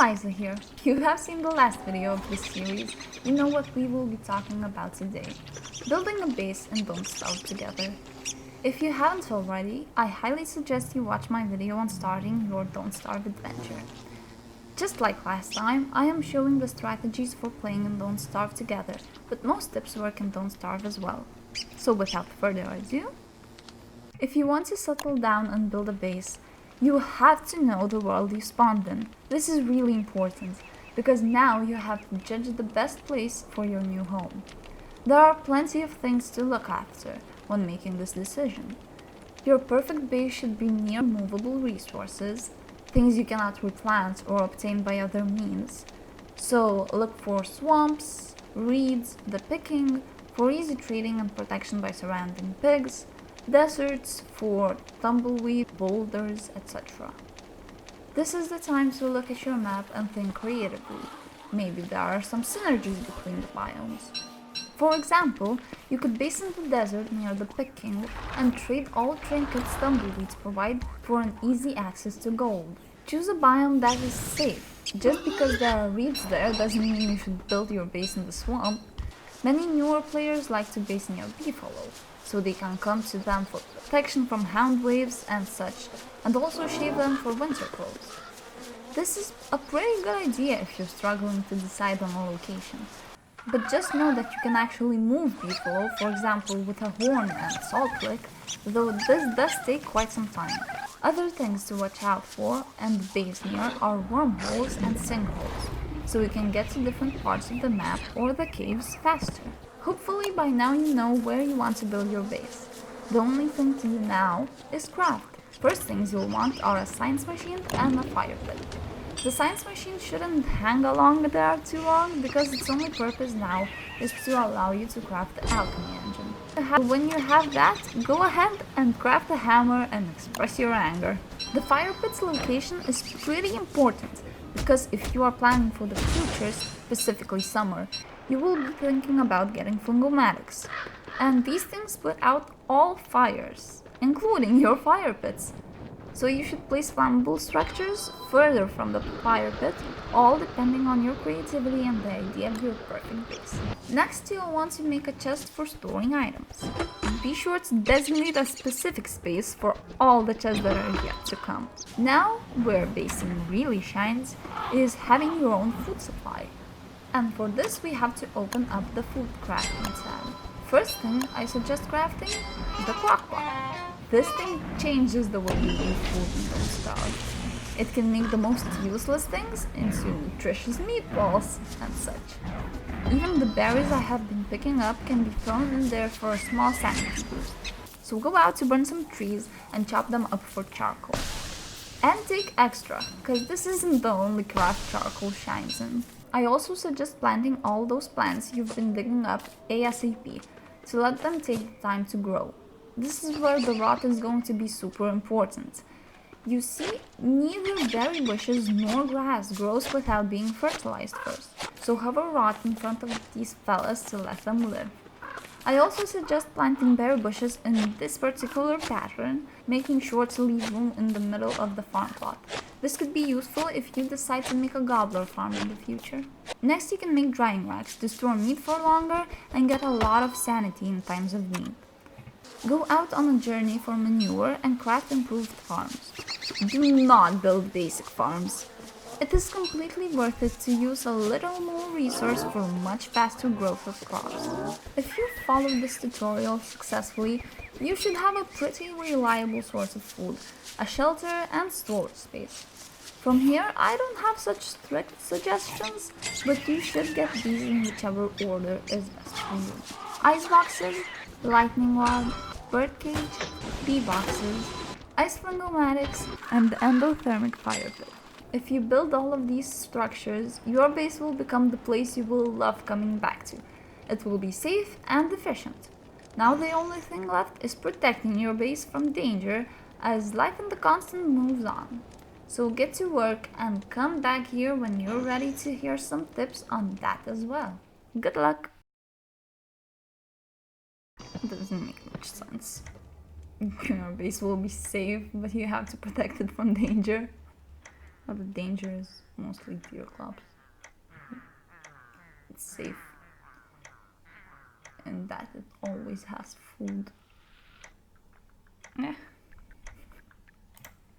Eliza here. If you have seen the last video of this series, you know what we will be talking about today. Building a base and Don't Starve Together. If you haven't already, I highly suggest you watch my video on starting your Don't Starve adventure. Just like last time, I am showing the strategies for playing in Don't Starve Together, but most tips work in Don't Starve as well. So without further ado, if you want to settle down and build a base, you have to know the world you spawned in. This is really important, because now you have to judge the best place for your new home. There are plenty of things to look after when making this decision. Your perfect base should be near movable resources, things you cannot replant or obtain by other means. So look for swamps, reeds, the picking, for easy trading and protection by surrounding pigs, deserts for tumbleweed, boulders, etc. This is the time to look at your map and think creatively. Maybe there are some synergies between the biomes. For example, you could base in the desert near the Pig King and trade all trinkets tumbleweeds provide for an easy access to gold. Choose a biome that is safe. Just because there are reeds there doesn't mean you should build your base in the swamp. Many newer players like to base near Beefalo, so they can come to them for protection from hound waves and such, and also shave them for winter clothes. This is a pretty good idea if you're struggling to decide on a location. But just know that you can actually move Beefalo, for example with a horn and salt lick, though this does take quite some time. Other things to watch out for and base near are wormholes and sinkholes, so you can get to different parts of the map or the caves faster. Hopefully by now you know where you want to build your base. The only thing to do now is craft. First things you'll want are a science machine and a fire pit. The science machine shouldn't hang along there too long because its only purpose now is to allow you to craft the alchemy engine. When you have that, go ahead and craft a hammer and express your anger. The fire pit's location is pretty important because if you are planning for the future, specifically summer, you will be thinking about getting fungomatics. And these things put out all fires, including your fire pits. So you should place flammable structures further from the fire pit, all depending on your creativity and the idea of your perfect base. Next, you'll want to make a chest for storing items. Be sure to designate a specific space for all the chests that are yet to come. Now, where basing really shines is having your own food supply. And for this we have to open up the food crafting tab. First thing, I suggest crafting the crockpot. This thing changes the way you eat food in Don't Starve. It can make the most useless things into nutritious meatballs and such. Even the berries I have been picking up can be thrown in there for a small sanity boost. So go out to burn some trees and chop them up for charcoal. And take extra, cause this isn't the only craft charcoal shines in. I also suggest planting all those plants you've been digging up ASAP to let them take time to grow. This is where the rot is going to be super important. You see, neither berry bushes nor grass grows without being fertilized first, so have a rot in front of these fellas to let them live. I also suggest planting berry bushes in this particular pattern, making sure to leave room in the middle of the farm plot. This could be useful if you decide to make a gobbler farm in the future. Next, you can make drying racks to store meat for longer and get a lot of sanity in times of need. Go out on a journey for manure and craft improved farms. Do not build basic farms. It is completely worth it to use a little more resource for much faster growth of crops. If you follow this tutorial successfully, you should have a pretty reliable source of food, a shelter and storage space. From here, I don't have such strict suggestions, but you should get these in whichever order is best for you. Ice boxes, lightning rod, birdcage, bee boxes, ice fungomatics, and the endothermic fire pit. If you build all of these structures, your base will become the place you will love coming back to. It will be safe and efficient. Now the only thing left is protecting your base from danger as life in the constant moves on. So get to work and come back here when you're ready to hear some tips on that as well. Good luck! It doesn't make much sense. Your base will be safe, but you have to protect it from danger. But the danger is mostly deer clubs. It's safe. And that it always has food.